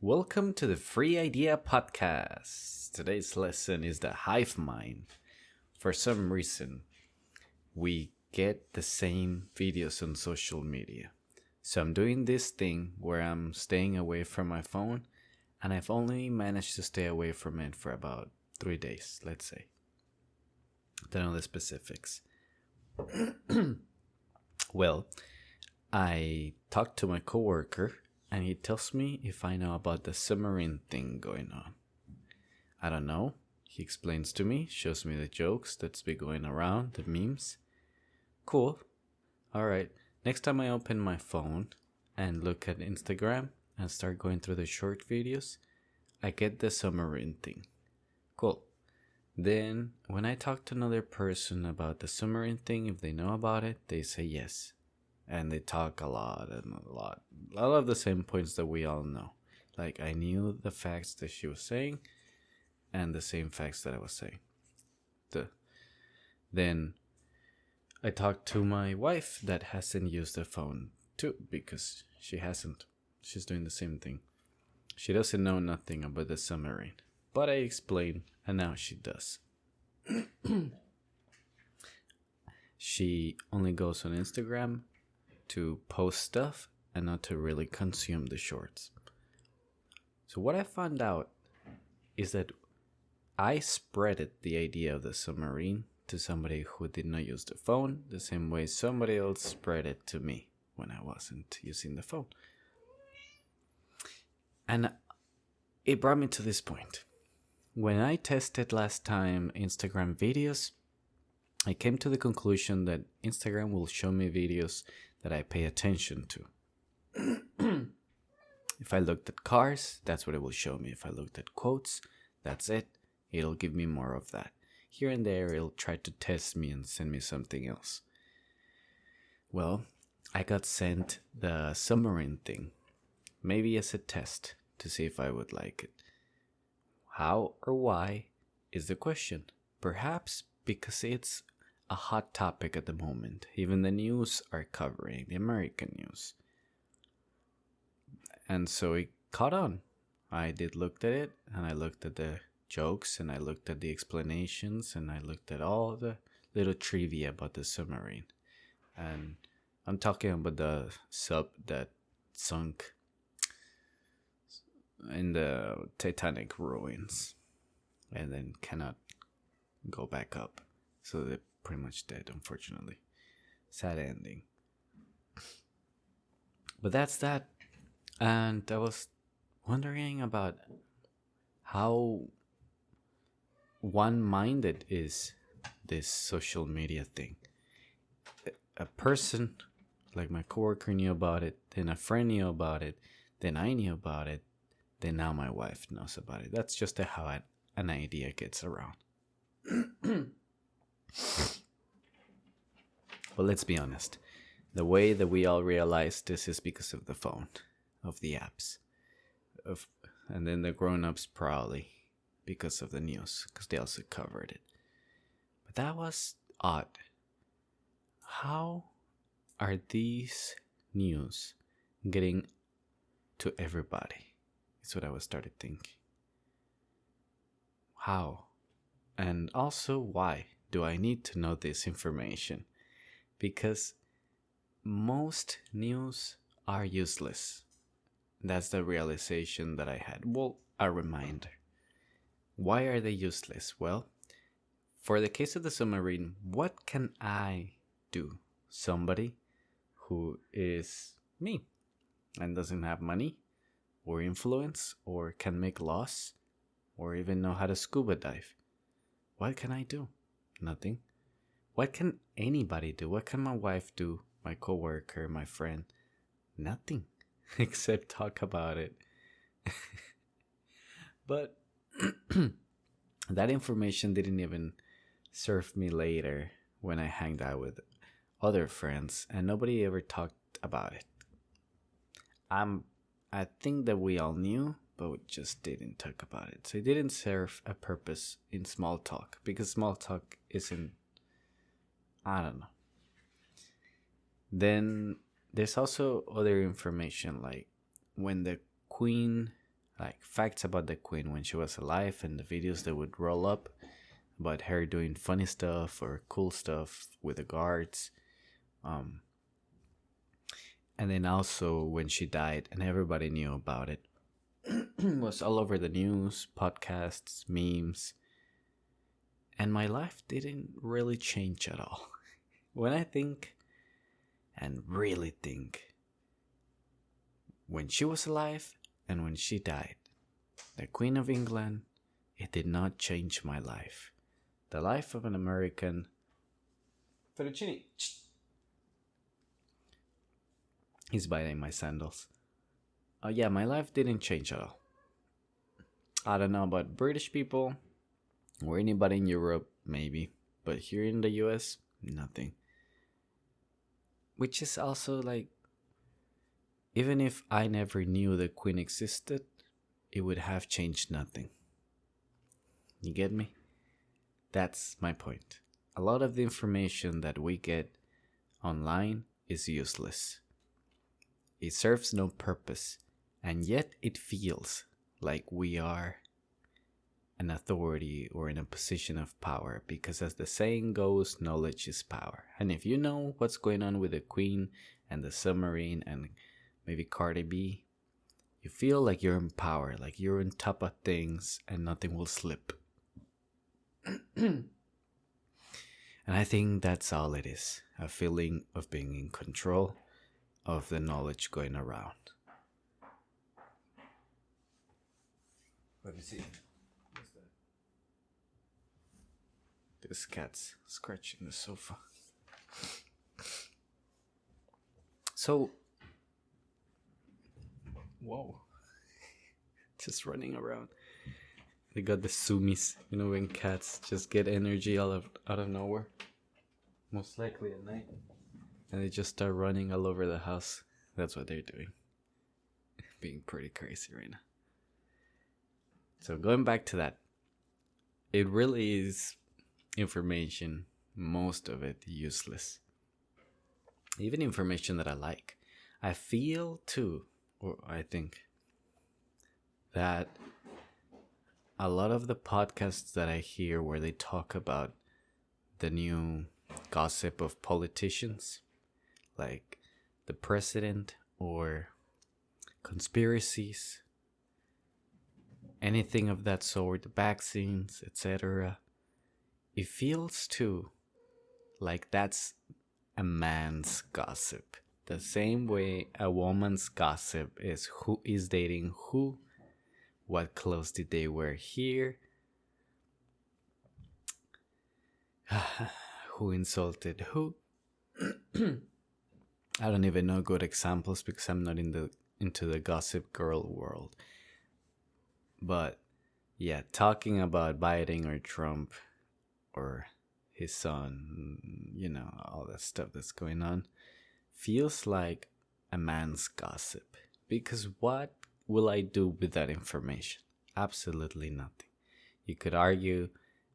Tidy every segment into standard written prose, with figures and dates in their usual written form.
Welcome to the Free Idea Podcast. Today's lesson is the Hive Mind. For some reason, we get the same videos on social media. So I'm doing this thing where I'm staying away from my phone, and I've only managed to stay away from it for about 3 days, let's say. Don't know the specifics. Well, I talked to my coworker and he tells me if I know about the submarine thing going on. I don't know. He explains to me, shows me the jokes that's been going around, the memes. Cool. Alright, next time I open my phone and look at Instagram and start going through the short videos, I get the submarine thing. Cool. Then, when I talk to another person about the submarine thing, if they know about it, they say yes. And they talk a lot. A lot of the same points that we all know. Like, I knew the facts that she was saying and the same facts that I was saying. Then I talked to my wife that hasn't used the phone too, because she hasn't. She's doing the same thing. She doesn't know nothing about the submarine. But I explained, and now she does. She only goes on Instagram to post stuff and not to really consume the shorts. So what I found out is that I spreaded the idea of the submarine to somebody who did not use the phone the same way somebody else spread it to me when I wasn't using the phone. And it brought me to this point. When I tested last time Instagram videos, I came to the conclusion that Instagram will show me videos that I pay attention to. If I looked at cars, that's what it will show me. If I looked at quotes, that's it. It'll give me more of that. Here and there, it'll try to test me and send me something else. Well, I got sent the submarine thing, maybe as a test to see if I would like it. How or why is the question. Perhaps because it's a hot topic at the moment. Even the news are covering the American news. And so it caught on. I did look at it, and I looked at the jokes, and I looked at the explanations, and I looked at all the little trivia about the submarine. And I'm talking about the sub that sunk in the Titanic ruins and then cannot go back up. So they're pretty much dead, unfortunately. Sad ending. But that's that. And I was wondering about how one-minded is this social media thing. A person, like my coworker knew about it, then a friend knew about it, then I knew about it, then now my wife knows about it. That's just how an idea gets around. But let's be honest. The way that we all realize this is because of the phone, of the apps, and then the grown-ups probably because of the news, because they also covered it. But that was odd. How are these news getting to everybody? Is what I was started thinking. How? And also, why do I need to know this information? Because most news are useless. That's the realization that I had. Well, a reminder. Why are they useless? Well, for the case of the submarine, what can I do? Somebody who is me and doesn't have money or influence or can make laws or even know how to scuba dive. What can I do? Nothing. What can anybody do? What can my wife do? My coworker, my friend? Nothing. Except talk about it. But that information didn't even serve me later when I hanged out with other friends and nobody ever talked about it. I think that we all knew, but we just didn't talk about it. So it didn't serve a purpose in small talk, because small talk isn't, I don't know. Then there's also other information, like when the Queen like facts about the Queen when she was alive and the videos that would roll up about her doing funny stuff or cool stuff with the guards. Um, and then also when she died and everybody knew about it. It was all over the news, podcasts, memes. And my life didn't really change at all. When I think and really think, when she was alive and when she died, the Queen of England, it did not change my life. The life of an American. Fettuccine. He's biting my sandals. Yeah, my life didn't change at all. I don't know about British people or anybody in Europe, maybe. But here in the US, nothing. Which is also like, even if I never knew the Queen existed, it would have changed nothing. You get me? That's my point. A lot of the information that we get online is useless. It serves no purpose, and yet it feels like we are an authority or in a position of power, because as the saying goes, knowledge is power. And if you know what's going on with the Queen and the submarine and maybe Cardi B, you feel like you're in power, like you're on top of things and nothing will slip. And I think that's all it is, a feeling of being in control of the knowledge going around. Let me see. What's that? This cat's scratching the sofa. So, whoa. Just running around. They got the zoomies, you know, when cats just get energy out of nowhere. Most likely at night. And they just start running all over the house. That's what they're doing. Being pretty crazy right now. So going back to that. It really is information, most of it useless. Even information that I like. I feel too, or I think, that a lot of the podcasts that I hear where they talk about the new gossip of politicians, like the president or conspiracies, anything of that sort, vaccines, etc., it feels too like that's a man's gossip. The same way a woman's gossip is who is dating who, what clothes did they wear here, who insulted who. I don't even know good examples because I'm not into the gossip girl world. But yeah, talking about Biden or Trump or his son, you know, all that stuff that's going on, feels like a man's gossip. Because what will I do with that information? Absolutely nothing. You could argue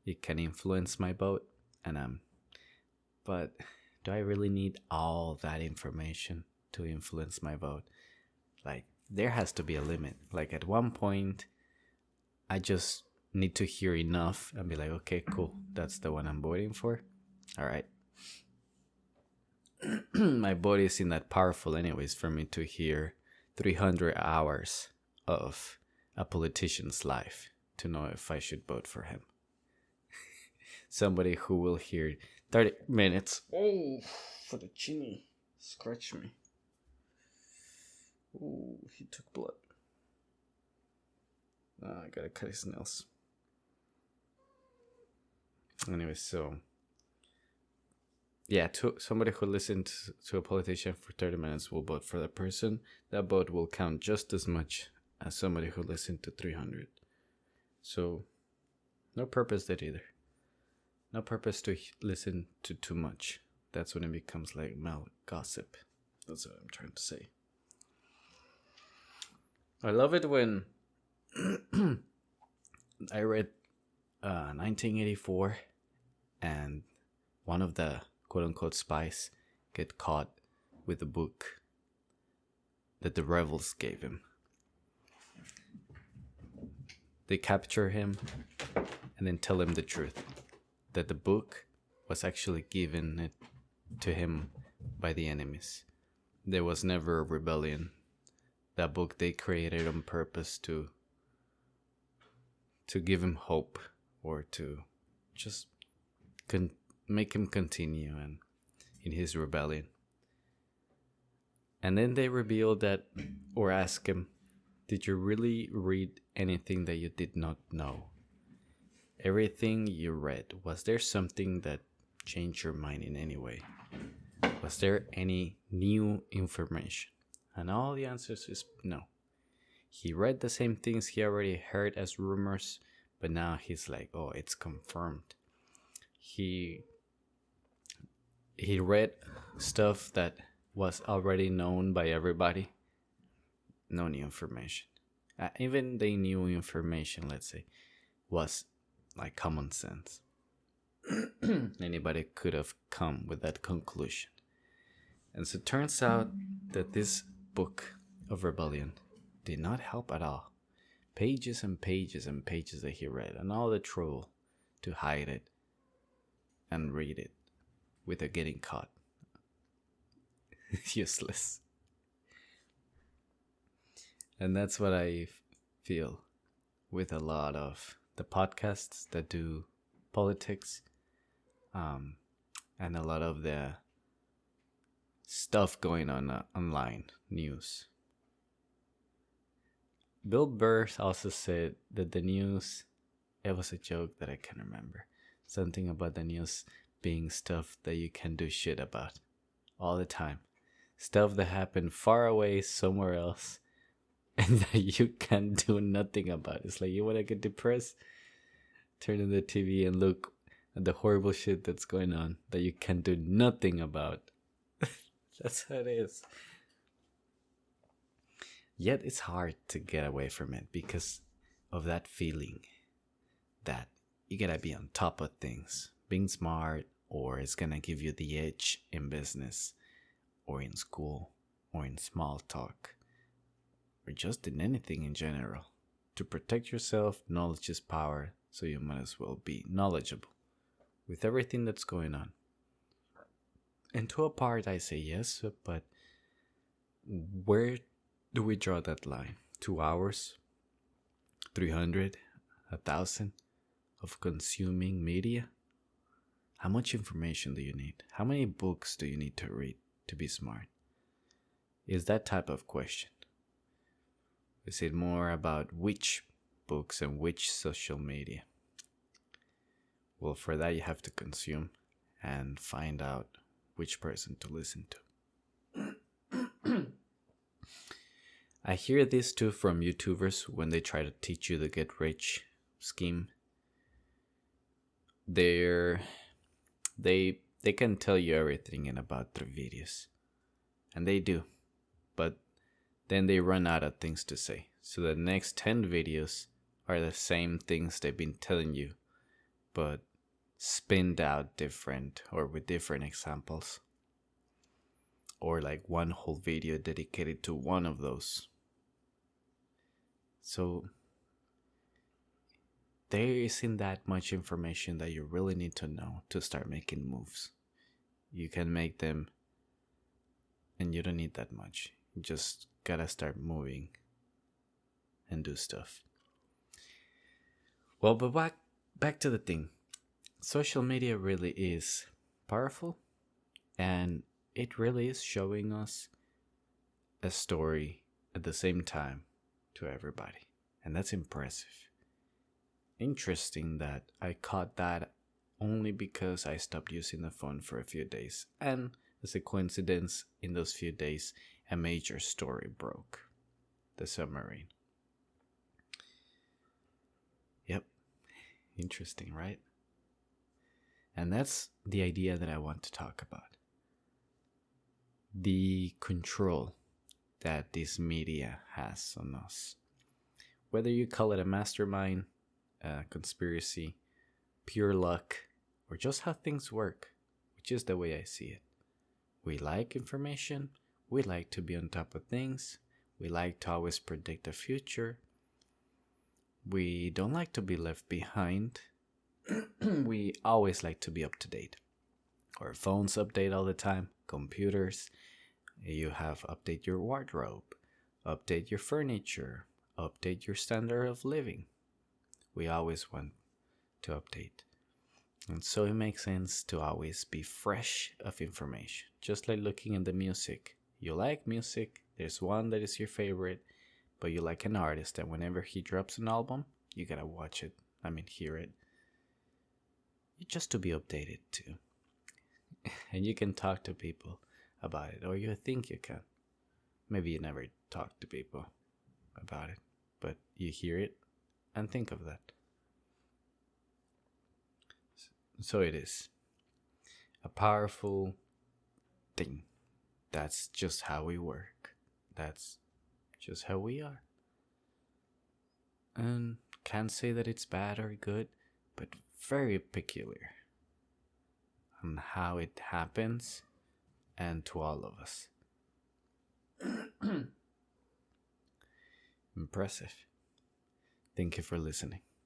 it can influence my vote, but do I really need all that information to influence my vote? Like, there has to be a limit. Like, at one point, I just need to hear enough and be like, okay, cool, that's the one I'm voting for. All right. My body isn't that powerful anyways for me to hear 300 hours of a politician's life to know if I should vote for him. Somebody who will hear 30 minutes. Oh, for the chinny. Scratch me. Oh, he took blood. I gotta cut his nails. Anyway, so yeah, somebody who listened to a politician for 30 minutes will vote for that person. That vote will count just as much as somebody who listened to 300. So, no purpose there either. No purpose to listen to too much. That's when it becomes like male gossip. That's what I'm trying to say. I love it when I read 1984 and one of the quote-unquote spies get caught with a book that the rebels gave him. They capture him and then tell him the truth, that the book was actually given to him by the enemies. There was never a rebellion. That book they created on purpose to give him hope, or to just make him continue in his rebellion. And then they reveal that, or ask him, did you really read anything that you did not know? Everything you read, was there something that changed your mind in any way? Was there any new information? And all the answers is no. He read the same things he already heard as rumors, but now he's like, oh, it's confirmed. He read stuff that was already known by everybody. No new information. Even the new information, let's say, was like common sense. Anybody could have come with that conclusion. And so it turns out that this book of rebellion did not help at all. Pages and pages and pages that he read, and all the trouble to hide it and read it without getting caught. Useless. And that's what I feel with a lot of the podcasts that do politics, and a lot of the stuff going on online news. Bill Burr also said that the news, it was a joke that I can't remember. Something about the news being stuff that you can do shit about all the time. Stuff that happened far away somewhere else and that you can do nothing about. It's like, you want to get depressed? Turn on the TV and look at the horrible shit that's going on that you can do nothing about. That's how it is. Yet it's hard to get away from it because of that feeling that you gotta be on top of things. Being smart, or it's gonna give you the edge in business, or in school, or in small talk, or just in anything in general. To protect yourself, knowledge is power, so you might as well be knowledgeable with everything that's going on. And to a part, I say yes, but where do we draw that line? 2 hours? 300? 1,000 of consuming media? How much information do you need? How many books do you need to read to be smart? Is that type of question. Is it more about which books and which social media? Well, for that you have to consume and find out which person to listen to. I hear this too from YouTubers when they try to teach you the get rich scheme. They can tell you everything in about 3 videos. And they do. But then they run out of things to say. So the next 10 videos are the same things they've been telling you, but spinned out different or with different examples. Or like one whole video dedicated to one of those. So there isn't that much information that you really need to know to start making moves. You can make them and you don't need that much. You just gotta start moving and do stuff. Well, but back to the thing. Social media really is powerful, and it really is showing us a story at the same time to everybody. And that's impressive. Interesting that I caught that only because I stopped using the phone for a few days. And as a coincidence, in those few days, a major story broke. The submarine. Yep. Interesting, right? And that's the idea that I want to talk about. The control that this media has on us. Whether you call it a mastermind, a conspiracy, pure luck, or just how things work, which is the way I see it. We like information, we like to be on top of things, we like to always predict the future. We don't like to be left behind. We always like to be up to date. Our phones update all the time, computers. You have update your wardrobe, update your furniture, update your standard of living. We always want to update. And so it makes sense to always be fresh of information. Just like looking at the music. You like music, there's one that is your favorite, but you like an artist, and whenever he drops an album, you gotta watch it. Hear it. Just to be updated too. And you can talk to people about it, or you think you can. Maybe you never talk to people about it, but you hear it and think of that. So it is a powerful thing. That's just how we work. That's just how we are. And can't say that it's bad or good, but very peculiar on how it happens and to all of us. Impressive. Thank you for listening.